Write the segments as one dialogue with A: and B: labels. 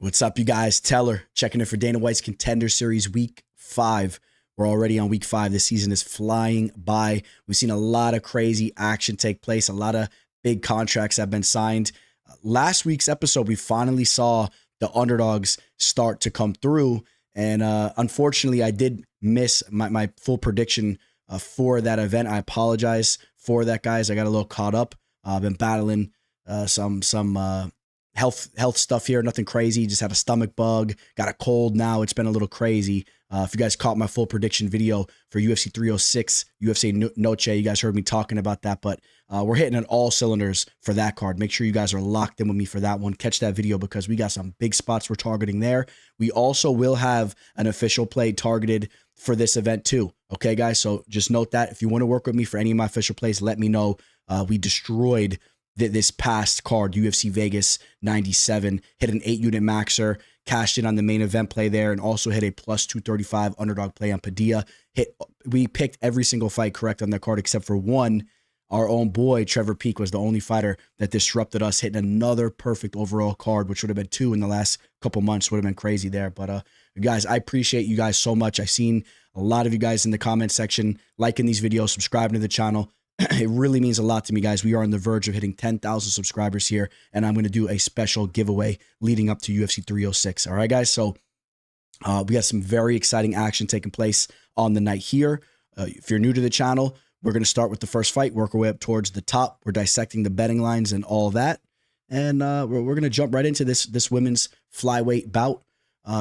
A: What's up, you guys? Teller checking in for Dana White's Contender Series Week 5. We're already on Week 5. This season is flying by. We've seen a lot of crazy action take place. A lot of big contracts have been signed. Last week's episode, we finally saw the underdogs start to come through. And unfortunately, I did miss my full prediction for that event. I apologize for that, guys. I got a little caught up. I've been battling some health stuff here, nothing crazy. Just had a stomach bug, got a cold now. It's been a little crazy. If you guys caught my full prediction video for UFC 306, UFC Noche, you guys heard me talking about that, but we're hitting on all cylinders for that card. Make sure you guys are locked in with me for that one. Catch that video because we got some big spots we're targeting there. We also will have an official play targeted for this event too. Okay, guys? So just note that. If you want to work with me for any of my official plays, let me know. We destroyed this past card, UFC Vegas 97, hit an 8-unit maxer, cashed in on the main event play there, and also hit a plus 235 underdog play on Padilla. We picked every single fight correct on that card except for one. Our own boy, Trevor Peak, was the only fighter that disrupted us, hitting another perfect overall card, which would have been 2 in the last couple months. Would have been crazy there. But guys, I appreciate you guys so much. I've seen a lot of you guys in the comment section liking these videos, subscribing to the channel. It really means a lot to me, guys. We are on the verge of hitting 10,000 subscribers here, and I'm going to do a special giveaway leading up to UFC 306. All right, guys? So we got some very exciting action taking place on the night here. If you're new to the channel, we're going to start with the first fight, work our way up towards the top. We're dissecting the betting lines and all that, and we're going to jump right into this women's flyweight bout.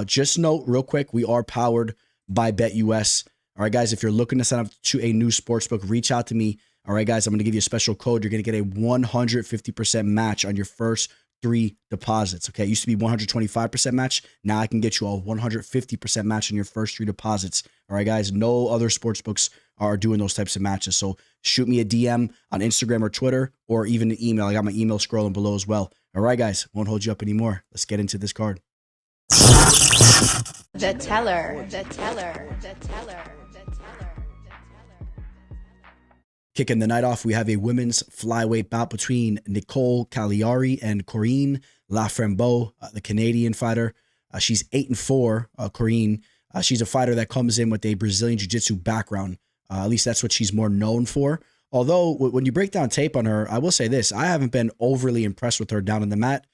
A: Just note real quick, we are powered by BetUS. All right, guys, if you're looking to sign up to a new sportsbook, reach out to me. All right, guys, I'm going to give you a special code. You're going to get a 150% match on your first 3 deposits. Okay, it used to be 125% match. Now I can get you a 150% match on your first 3 deposits. All right, guys, no other sportsbooks are doing those types of matches. So shoot me a DM on Instagram or Twitter, or even an email. I got my email scrolling below as well. All right, guys, won't hold you up anymore. Let's get into this card.
B: The teller.
A: Kicking the night off, we have a women's flyweight bout between Nicolle Caliari and Corinne Laframboise, the Canadian fighter. She's 8-4, Corinne. She's a fighter that comes in with a Brazilian Jiu-Jitsu background. At least that's what she's more known for. Although, when you break down tape on her, I will say this. I haven't been overly impressed with her down on the mat.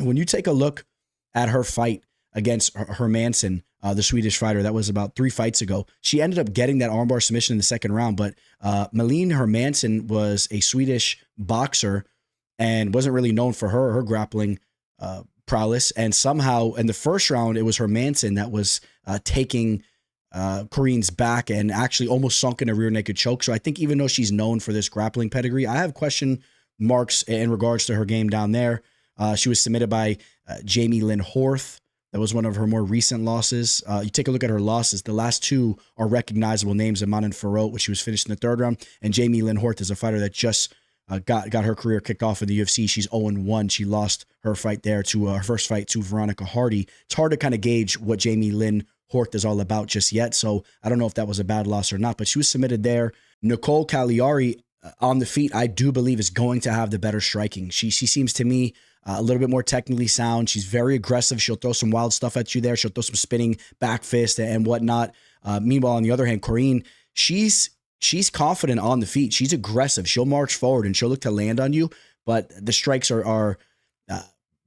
A: When you take a look at her fight against Hermansson, the Swedish fighter, that was about 3 fights ago. She ended up getting that armbar submission in the second round, but Malin Hermansson was a Swedish boxer and wasn't really known for her grappling prowess. And somehow in the first round, it was Hermansson that was taking Corinne's back and actually almost sunk in a rear naked choke. So I think even though she's known for this grappling pedigree, I have question marks in regards to her game down there. She was submitted by Jamie Lynn Horth. That was one of her more recent losses. You take a look at her losses. The last 2 are recognizable names: Manon Farot, which she was finished in the 3rd round, and Jamie Lynn Horth is a fighter that just got her career kicked off in the UFC. She's 0-1. She lost her fight there to her first fight to Veronica Hardy. It's hard to kind of gauge what Jamie Lynn Horth is all about just yet, so I don't know if that was a bad loss or not, but she was submitted there. Nicolle Caliari on the feet, I do believe, is going to have the better striking. She seems to me a little bit more technically sound. She's very aggressive. She'll throw some wild stuff at you there. She'll throw some spinning back fist and whatnot. Meanwhile, on the other hand, Corinne, she's confident on the feet. She's aggressive. She'll march forward and she'll look to land on you. But the strikes are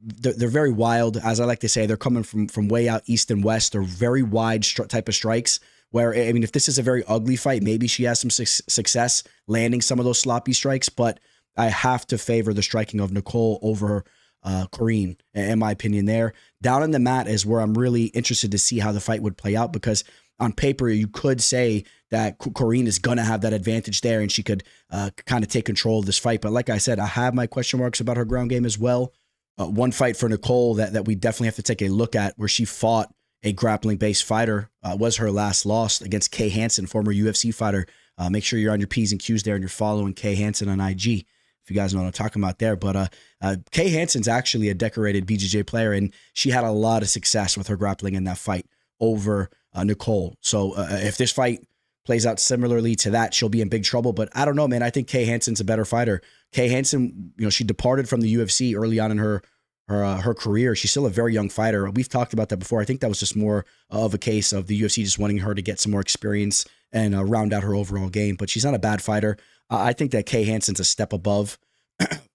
A: they're very wild. As I like to say, they're coming from way out east and west. They're very wide type of strikes. Where, I mean, if this is a very ugly fight, maybe she has some success landing some of those sloppy strikes. But I have to favor the striking of Nicolle over Corinne, in my opinion there. Down on the mat is where I'm really interested to see how the fight would play out, because on paper, you could say that Corinne is going to have that advantage there and she could kind of take control of this fight. But like I said, I have my question marks about her ground game as well. One fight for Nicolle that we definitely have to take a look at, where she fought a grappling-based fighter, was her last loss against Kay Hansen, former UFC fighter. Make sure you're on your P's and Q's there and you're following Kay Hansen on IG, if you guys know what I'm talking about there. But Kay Hansen's actually a decorated BJJ player, and she had a lot of success with her grappling in that fight over Nicolle. So if this fight plays out similarly to that, she'll be in big trouble. But I don't know, man. I think Kay Hansen's a better fighter. Kay Hansen, you know, she departed from the UFC early on in her her career. She's still a very young fighter. We've talked about that before. I think that was just more of a case of the UFC just wanting her to get some more experience and round out her overall game. But she's not a bad fighter. I think that Kay Hansen's a step above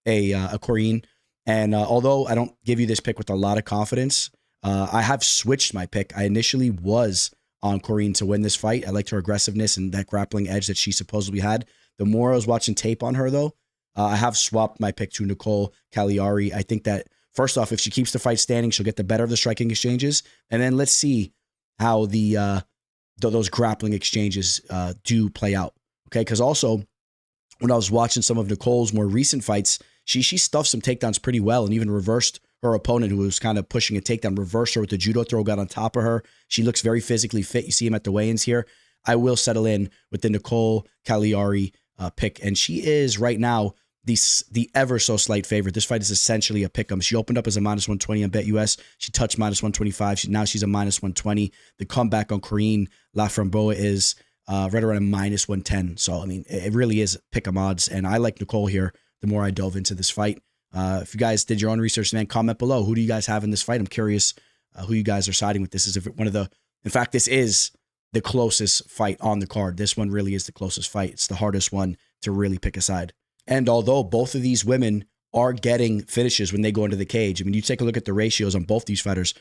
A: a Corinne. And although I don't give you this pick with a lot of confidence, I have switched my pick. I initially was on Corinne to win this fight. I liked her aggressiveness and that grappling edge that she supposedly had. The more I was watching tape on her, though, I have swapped my pick to Nicolle Caliari. I think that, first off, if she keeps the fight standing, she'll get the better of the striking exchanges. And then let's see how those grappling exchanges do play out. Okay, because also, when I was watching some of Nicolle's more recent fights, she stuffed some takedowns pretty well and even reversed her opponent who was kind of pushing a takedown, reversed her with the judo throw, got on top of her. She looks very physically fit. You see him at the weigh-ins here. I will settle in with the Nicolle Caliari pick. And she is right now the ever so slight favorite. This fight is essentially a pick'em. She opened up as a -120 on BetUS. She touched -125. Now she's a -120. The comeback on Corinne Laframboise is right around a -110. So, I mean, it really is pick'em odds. And I like Nicolle here the more I dove into this fight. If you guys did your own research, man, comment below. Who do you guys have in this fight? I'm curious who you guys are siding with. This is in fact, this is the closest fight on the card. This one really is the closest fight. It's the hardest one to really pick a side. And although both of these women are getting finishes when they go into the cage, I mean, you take a look at the ratios on both these fighters,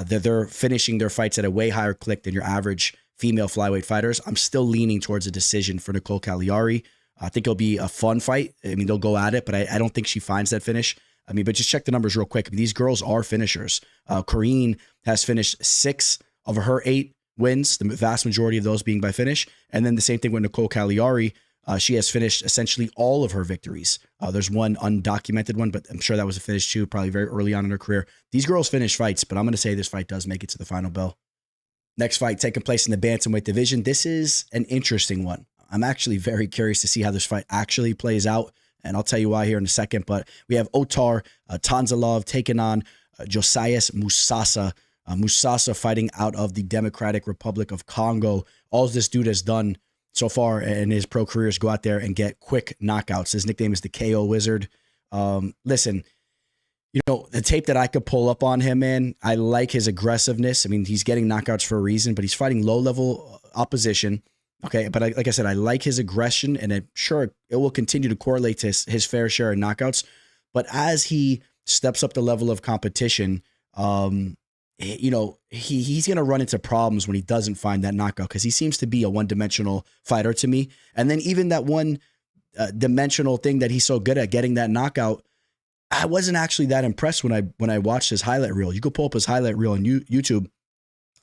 A: they're finishing their fights at a way higher click than your average female flyweight fighters. I'm still leaning towards a decision for Nicolle Caliari. I think it'll be a fun fight. I mean, they'll go at it, but I don't think she finds that finish. I mean, but just check the numbers real quick. I mean, these girls are finishers. Corinne has finished 6 of her 8 wins, the vast majority of those being by finish. And then the same thing with Nicolle Caliari. She has finished essentially all of her victories. There's one undocumented one, but I'm sure that was a finish too, probably very early on in her career. These girls finish fights, but I'm going to say this fight does make it to the final bell. Next fight taking place in the bantamweight division. This is an interesting one. I'm actually very curious to see how this fight actually plays out, and I'll tell you why here in a second. But we have Otar Tanzilov taking on Josias Musasa. Musasa fighting out of the Democratic Republic of Congo. All this dude has done so far in his pro career is go out there and get quick knockouts. His nickname is the KO Wizard. Listen, you know, the tape that I could pull up on him, man, I like his aggressiveness. I mean, he's getting knockouts for a reason, but he's fighting low-level opposition. Okay, but like I said, I like his aggression, and I'm sure it will continue to correlate to his fair share of knockouts. But as he steps up the level of competition, you know, he's going to run into problems when he doesn't find that knockout, because he seems to be a one-dimensional fighter to me. And then even that one-dimensional thing that he's so good at, getting that knockout, I wasn't actually that impressed when I watched his highlight reel. You could pull up his highlight reel on YouTube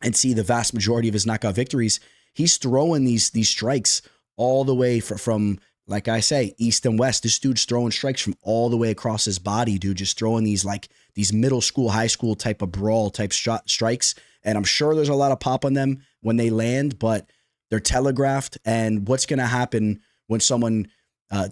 A: and see the vast majority of his knockout victories. He's throwing these strikes all the way from, like I say, east and west. This dude's throwing strikes from all the way across his body, dude. Just throwing these middle school, high school type of brawl type strikes. And I'm sure there's a lot of pop on them when they land, but they're telegraphed. And what's going to happen when someone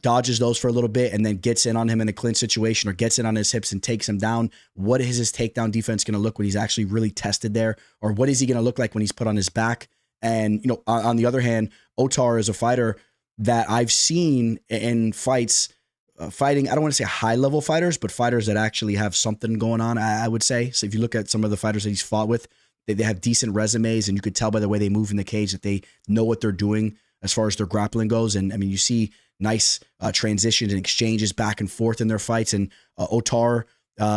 A: dodges those for a little bit and then gets in on him in a clinch situation or gets in on his hips and takes him down? What is his takedown defense going to look when he's actually really tested there? Or what is he going to look like when he's put on his back? And, you know, on the other hand, Otar is a fighter that I've seen in fights fighting, I don't want to say high-level fighters, but fighters that actually have something going on, I would say. So if you look at some of the fighters that he's fought with, they have decent resumes, and you could tell by the way they move in the cage that they know what they're doing as far as their grappling goes. And, I mean, you see nice transitions and exchanges back and forth in their fights. And Otar,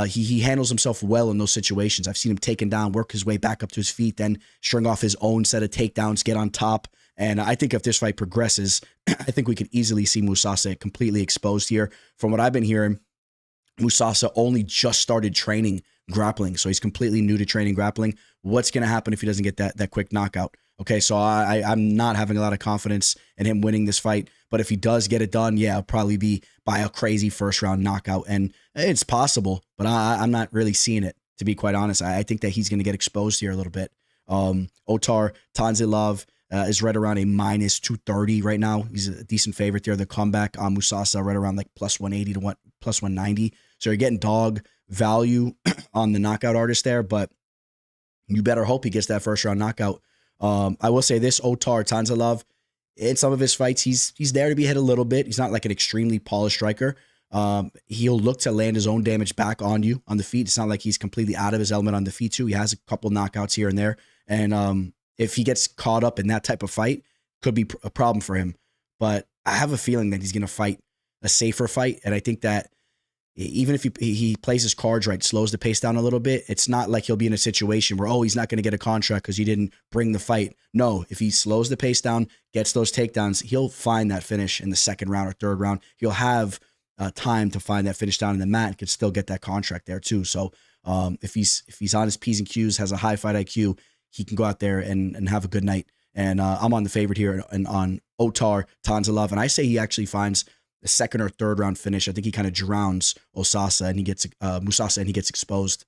A: he handles himself well in those situations. I've seen him taken down, work his way back up to his feet, then string off his own set of takedowns, get on top. And I think if this fight progresses, I think we could easily see Musasa completely exposed here. From what I've been hearing, Musasa only just started training grappling, so he's completely new to training grappling. What's going to happen if he doesn't get that quick knockout? Okay, so I'm not having a lot of confidence in him winning this fight. But if he does get it done, yeah, it'll probably be by a crazy first-round knockout. And it's possible, but I'm not really seeing it, to be quite honest. I think that he's going to get exposed here a little bit. Otar Tanzilov is right around a -230 right now. He's a decent favorite there. The comeback on Musasa right around like +180 to +190. So you're getting dog value on the knockout artist there, but you better hope he gets that first-round knockout. I will say this, Otar Tanzilov, in some of his fights, he's there to be hit a little bit. He's not like an extremely polished striker, He'll look to land his own damage back on you on the feet. It's not like he's completely out of his element on the feet too. He has a couple knockouts here and there. And if he gets caught up in that type of fight, could be a problem for him. But I have a feeling that he's going to fight a safer fight. And I think that even if he plays his cards right, slows the pace down a little bit, it's not like he'll be in a situation where, oh, he's not going to get a contract because he didn't bring the fight. No, if he slows the pace down, gets those takedowns, he'll find that finish in the second round or third round. He'll have time to find that finish down in the mat and could still get that contract there too. So if he's on his P's and Q's, has a high fight IQ, he can go out there and have a good night. And I'm on the favorite here and on Otar Tanzilov. And I say he actually finds the second or third round finish. I think he kind of drowns Musasa and he gets exposed.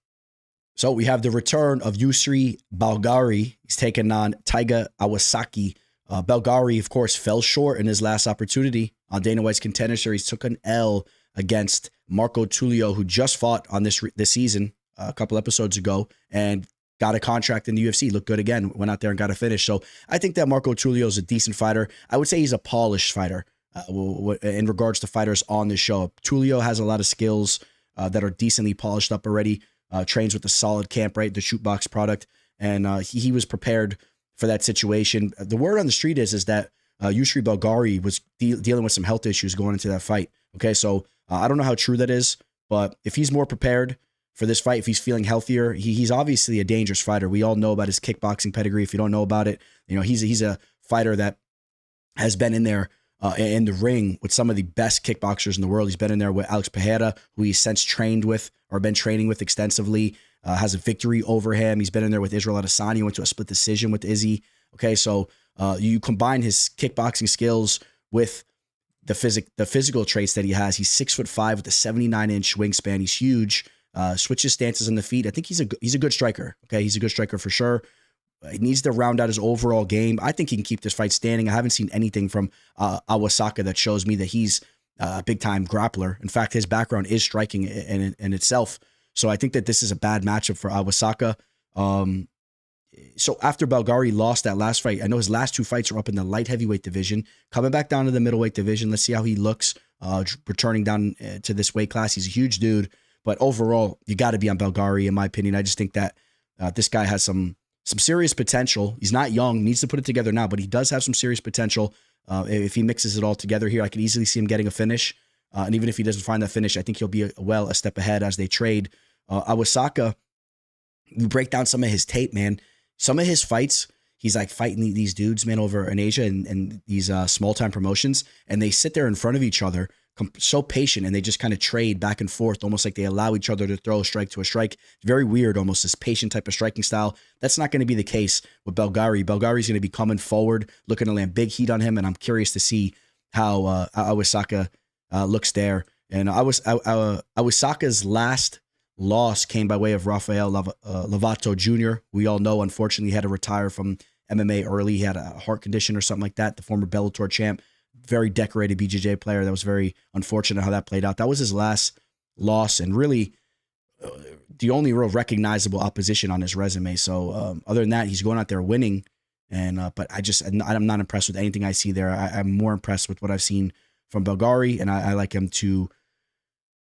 A: So we have the return of Yousri Belgaroui. He's taking on Taiga Iwasaki. Belgaroui, of course, fell short in his last opportunity on Dana White's Contender Series. Took an L against Marco Tulio, who just fought on this season a couple episodes ago and got a contract in the UFC. Looked good again. Went out there and got a finish. So I think that Marco Tulio is a decent fighter. I would say he's a polished fighter. In regards to fighters on this show, Tulio has a lot of skills that are decently polished up already. Trains with a solid camp, right? The Shootbox product, and he was prepared for that situation. The word on the street is that Yousri Belgaroui was dealing with some health issues going into that fight. Okay, so I don't know how true that is, but if he's more prepared for this fight, if he's feeling healthier, he's obviously a dangerous fighter. We all know about his kickboxing pedigree. If you don't know about it, he's a fighter that has been in there. In the ring with some of the best kickboxers in the world. He's been in there with Alex Pereira, who he's since trained with or been training with extensively, has a victory over him. He's been in there with Israel Adesanya, went to a split decision with Izzy. Okay, so you combine his kickboxing skills with the physical traits that he has. He's 6'5" with a 79-inch wingspan. He's huge. Switches stances on the feet. I think he's a good striker. Okay, he's a good striker for sure. He needs to round out his overall game. I think he can keep this fight standing. I haven't seen anything from Iwasaki that shows me that he's a big-time grappler. In fact, his background is striking in itself. So I think that this is a bad matchup for Iwasaki. So after Belgaroui lost that last fight, I know his last two fights are up in the light heavyweight division. Coming back down to the middleweight division, let's see how he looks returning down to this weight class. He's a huge dude. But overall, you got to be on Belgaroui, in my opinion. I just think that this guy has some serious potential. He's not young, needs to put it together now, but he does have some serious potential. If he mixes it all together here, I could easily see him getting a finish. And even if he doesn't find that finish, I think he'll be a step ahead as they trade. Iwasaki, you break down some of his tape, man. Some of his fights, he's like fighting these dudes, man, over in Asia and these small-time promotions, and they sit there in front of each other, so patient, and they just kind of trade back and forth, almost like they allow each other to throw a strike to a strike. It's very weird, almost this patient type of striking style. That's not going to be the case with Belgaroui. Belgaroui's going to be coming forward, looking to land big heat on him, and I'm curious to see how Iwasaki looks there. And Iwasaki's last loss came by way of Rafael Lovato Jr. We all know, unfortunately, he had to retire from MMA early. He had a heart condition or something like that. The former Bellator champ. Very decorated BJJ player. That was very unfortunate how that played out. That was his last loss and really the only real recognizable opposition on his resume. So other than that, he's going out there winning. But I'm not impressed with anything I see there. I'm more impressed with what I've seen from Belgaroui, and I like him to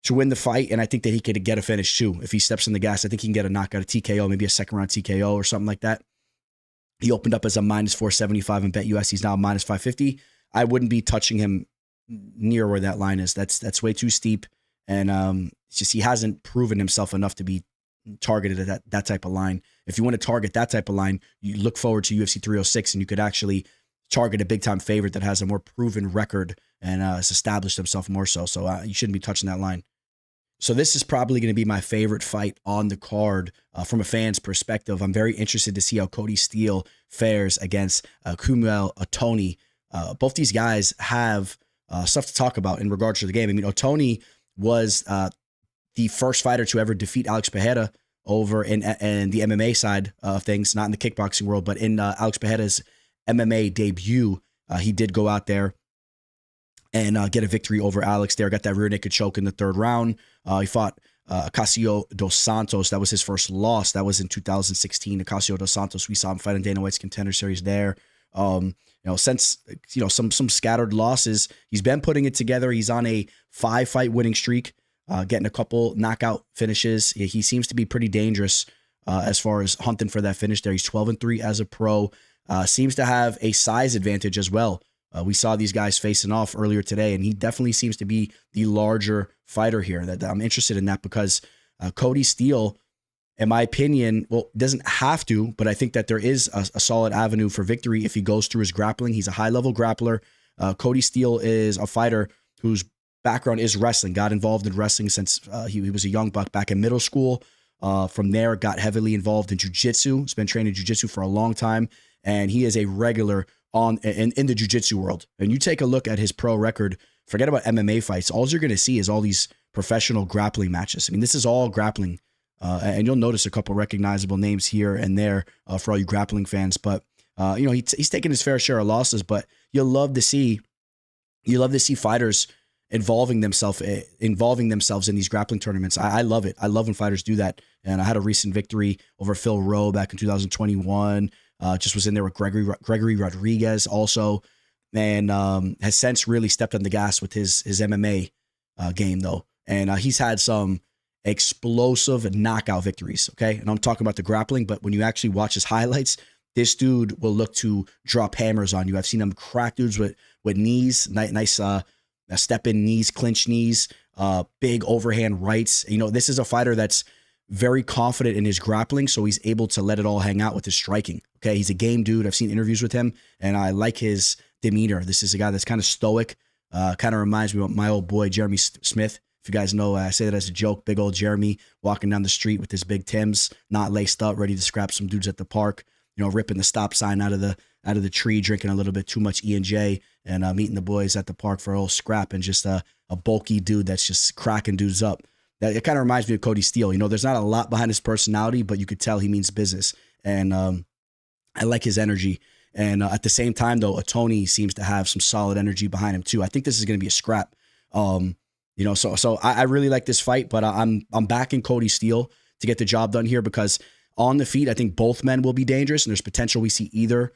A: win the fight. And I think that he could get a finish too. If he steps on the gas, I think he can get a knockout, a TKO, maybe a second round TKO or something like that. He opened up as a minus 475 in BetUS. He's now minus 550. I wouldn't be touching him near where that line is. That's way too steep. And it's just he hasn't proven himself enough to be targeted at that type of line. If you want to target that type of line, you look forward to UFC 306 and you could actually target a big-time favorite that has a more proven record and has established himself more so. So you shouldn't be touching that line. So this is probably going to be my favorite fight on the card from a fan's perspective. I'm very interested to see how Cody Steele fares against Quemuel Ottoni. Both these guys have stuff to talk about in regards to the game. I mean, Ottoni was the first fighter to ever defeat Alex Pereira over in the MMA side of things, not in the kickboxing world, but in Alex Pereira's MMA debut. He did go out there and get a victory over Alex there. Got that rear naked choke in the third round. He fought Acacio dos Santos. That was his first loss. That was in 2016. Acacio dos Santos, we saw him fight in Dana White's Contender Series there. Since some scattered losses, he's been putting it together. He's on a 5-fight winning streak, getting a couple knockout finishes. He seems to be pretty dangerous as far as hunting for that finish there. He's 12-3 as a pro. Seems to have a size advantage as well. We saw these guys facing off earlier today, and he definitely seems to be the larger fighter here. That I'm interested in that because Cody Steele, in my opinion, doesn't have to, but I think that there is a solid avenue for victory if he goes through his grappling. He's a high-level grappler. Cody Steele is a fighter whose background is wrestling, got involved in wrestling since he was a young buck back in middle school. From there, got heavily involved in jiu-jitsu. He's been training jiu-jitsu for a long time, and he is a regular in the jiu-jitsu world. And you take a look at his pro record, forget about MMA fights. All you're going to see is all these professional grappling matches. I mean, this is all grappling. And you'll notice a couple recognizable names here and there for all you grappling fans. But he's taken his fair share of losses. But you'll love to see fighters involving themselves in these grappling tournaments. I love it. I love when fighters do that. And I had a recent victory over Phil Rowe back in 2021. Just was in there with Gregory Rodriguez also, and has since really stepped on the gas with his MMA game though. And he's had some explosive knockout victories, okay? And I'm talking about the grappling, but when you actually watch his highlights, this dude will look to drop hammers on you. I've seen him crack dudes with knees, nice step-in knees, clinch knees, big overhand rights. This is a fighter that's very confident in his grappling, so he's able to let it all hang out with his striking, okay? He's a game dude. I've seen interviews with him, and I like his demeanor. This is a guy that's kind of stoic, kind of reminds me of my old boy, Jeremy Smith. If you guys know, I say that as a joke, big old Jeremy walking down the street with his big Timbs, not laced up, ready to scrap some dudes at the park, ripping the stop sign out of the tree, drinking a little bit too much E&J, and meeting the boys at the park for a little scrap, and just a bulky dude that's just cracking dudes up. It kind of reminds me of Cody Steele. There's not a lot behind his personality, but you could tell he means business. And I like his energy. And at the same time, though, Ottoni seems to have some solid energy behind him, too. I think this is going to be a scrap. So I really like this fight, but I'm backing Cody Steele to get the job done here because on the feet, I think both men will be dangerous, and there's potential we see either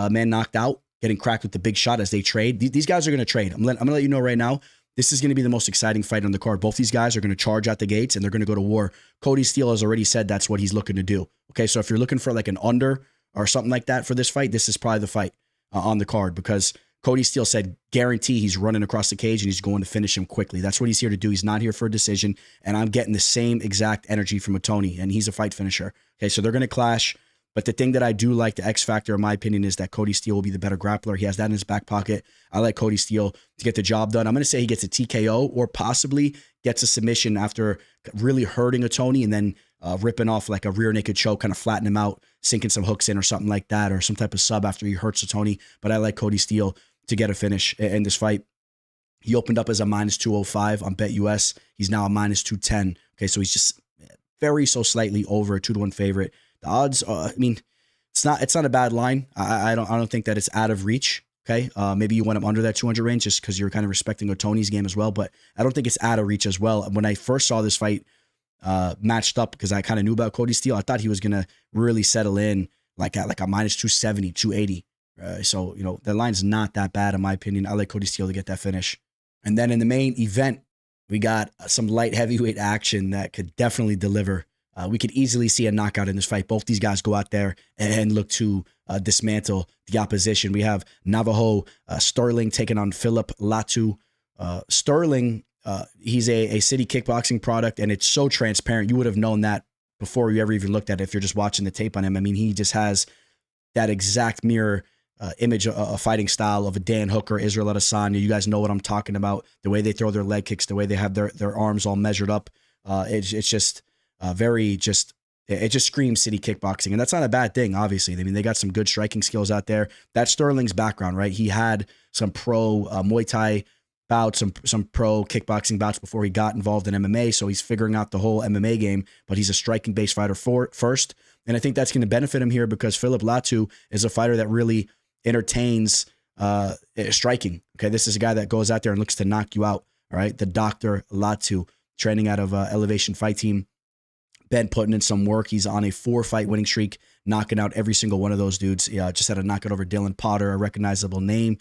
A: man knocked out, getting cracked with the big shot as they trade. These guys are going to trade. I'm going to let you know right now, this is going to be the most exciting fight on the card. Both these guys are going to charge out the gates, and they're going to go to war. Cody Steele has already said that's what he's looking to do. Okay, so if you're looking for like an under or something like that for this fight, this is probably the fight on the card because Cody Steele said, guarantee he's running across the cage and he's going to finish him quickly. That's what he's here to do. He's not here for a decision, and I'm getting the same exact energy from Ottoni, and he's a fight finisher. Okay, so they're going to clash. But the thing that I do like, the X factor, in my opinion, is that Cody Steele will be the better grappler. He has that in his back pocket. I like Cody Steele to get the job done. I'm going to say he gets a TKO or possibly gets a submission after really hurting Ottoni and then ripping off like a rear naked choke, kind of flatten him out, sinking some hooks in or something like that, or some type of sub after he hurts Ottoni. But I like Cody Steele to get a finish in this fight. He opened up as a minus 205 on BetUS. He's now a minus 210. Okay, so he's just very so slightly over a 2-1 favorite. The odds, it's not a bad line. I don't think that it's out of reach. Okay, maybe you want him under that 200 range just because you're kind of respecting Ottoni's game as well. But I don't think it's out of reach as well. When I first saw this fight matched up, because I kind of knew about Cody Steele, I thought he was gonna really settle in like at like a minus 270, 280. So the line's not that bad in my opinion. I like Cody Steele to get that finish. And then in the main event, we got some light heavyweight action that could definitely deliver. We could easily see a knockout in this fight. Both these guys go out there and look to dismantle the opposition. We have Navajo Stirling taking on Phillip Latu. Stirling, he's a city kickboxing product, and it's so transparent. You would have known that before you ever even looked at it if you're just watching the tape on him. I mean, he just has that exact mirror image, a fighting style of a Dan Hooker, Israel Adesanya. You guys know what I'm talking about. The way they throw their leg kicks, the way they have their arms all measured up. It's just... it just screams city kickboxing, and that's not a bad thing, obviously. I mean, they got some good striking skills out there. That's Stirling's background, right? He had some pro Muay Thai bouts, some pro kickboxing bouts before he got involved in MMA, so he's figuring out the whole MMA game, but he's a striking-based fighter first, and I think that's going to benefit him here because Phillip Latu is a fighter that really entertains striking. Okay, this is a guy that goes out there and looks to knock you out, all right? The Dr. Latu, training out of Elevation Fight Team. been putting in some work. He's on a 4-fight winning streak, knocking out every single one of those dudes. Just had a knockout over Dylan Potter, a recognizable name.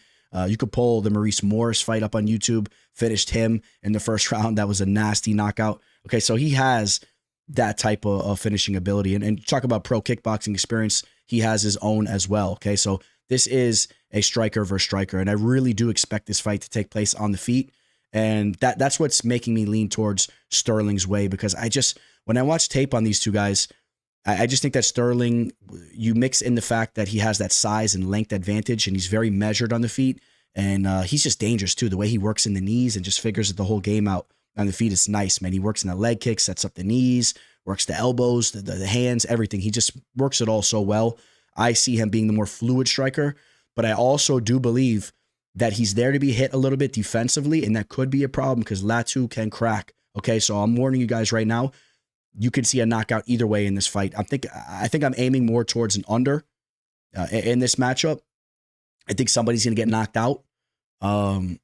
A: You could pull the Maurice Morris fight up on YouTube, finished him in the first round. That was a nasty knockout. Okay, so he has that type of finishing ability. And talk about pro kickboxing experience, he has his own as well. Okay, so this is a striker versus striker, and I really do expect this fight to take place on the feet. And that's what's making me lean towards Sterling's way, because when I watch tape on these two guys, I just think that Sterling, you mix in the fact that he has that size and length advantage, and he's very measured on the feet, and he's just dangerous too. The way he works in the knees and just figures the whole game out on the feet is nice, man. He works in the leg kick, sets up the knees, works the elbows, the hands, everything. He just works it all so well. I see him being the more fluid striker, but I also do believe that he's there to be hit a little bit defensively, and that could be a problem because Latu can crack. Okay, so I'm warning you guys right now. You could see a knockout either way in this fight. I think I'm aiming more towards an under in this matchup. I think somebody's going to get knocked out. I'm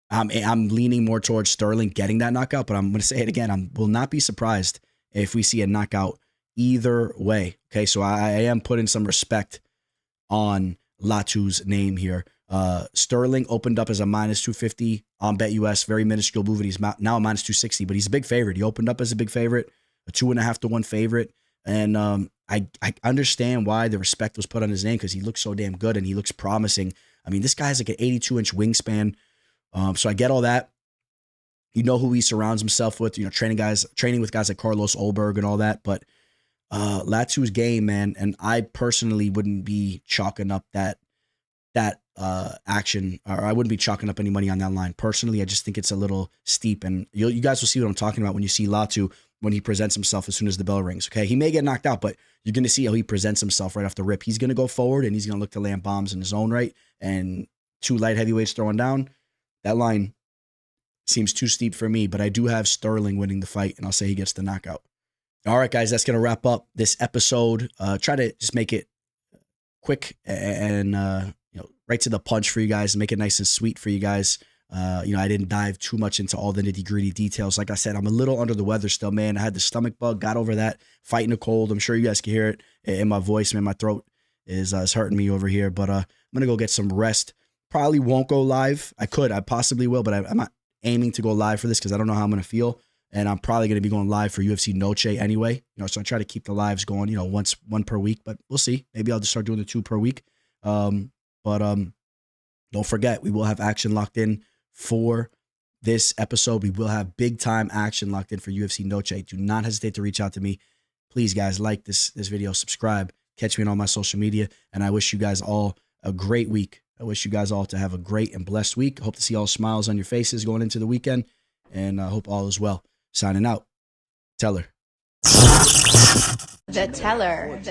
A: leaning more towards Sterling getting that knockout, but I'm going to say it again. I will not be surprised if we see a knockout either way. Okay, so I am putting some respect on Latu's name here. Sterling opened up as a -250 on BetUS, very minuscule move, and he's now a -260, but he's a big favorite. He opened up as a big favorite, a 2.5-to-1 favorite, and I understand why the respect was put on his name, because he looks so damn good and he looks promising. I mean, this guy has like an 82-inch wingspan, so I get all that. You know who he surrounds himself with, training with guys like Carlos Olberg and all that, but Latu's game, man, and I personally wouldn't be chalking up that action, or I wouldn't be chalking up any money on that line. Personally, I just think it's a little steep, and you guys will see what I'm talking about when you see Latu when he presents himself as soon as the bell rings. Okay, he may get knocked out, but you're going to see how he presents himself right off the rip. He's going to go forward, and he's going to look to land bombs in his own right, and 2 light heavyweights throwing down. That line seems too steep for me, but I do have Sterling winning the fight, and I'll say he gets the knockout. All right, guys, that's going to wrap up this episode. Try to just make it quick and right to the punch for you guys, and make it nice and sweet for you guys. I didn't dive too much into all the nitty-gritty details. Like I said, I'm a little under the weather still, man. I had the stomach bug, got over that, fighting a cold. I'm sure you guys can hear it in my voice, man. My throat is hurting me over here, but I'm going to go get some rest. Probably won't go live. I possibly will, but I'm not aiming to go live for this because I don't know how I'm going to feel. And I'm probably going to be going live for UFC Noche anyway. So I try to keep the lives going, one per week, but we'll see. Maybe I'll just start doing the 2 per week. But don't forget, we will have action locked in for this episode. We will have big time action locked in for UFC Noche. Do not hesitate to reach out to me. Please, guys, like this video, subscribe, catch me on all my social media, and I wish you guys all a great week. I wish you guys all to have a great and blessed week. Hope to see all smiles on your faces going into the weekend, and I hope all is well. Signing out. Teller.
B: The teller.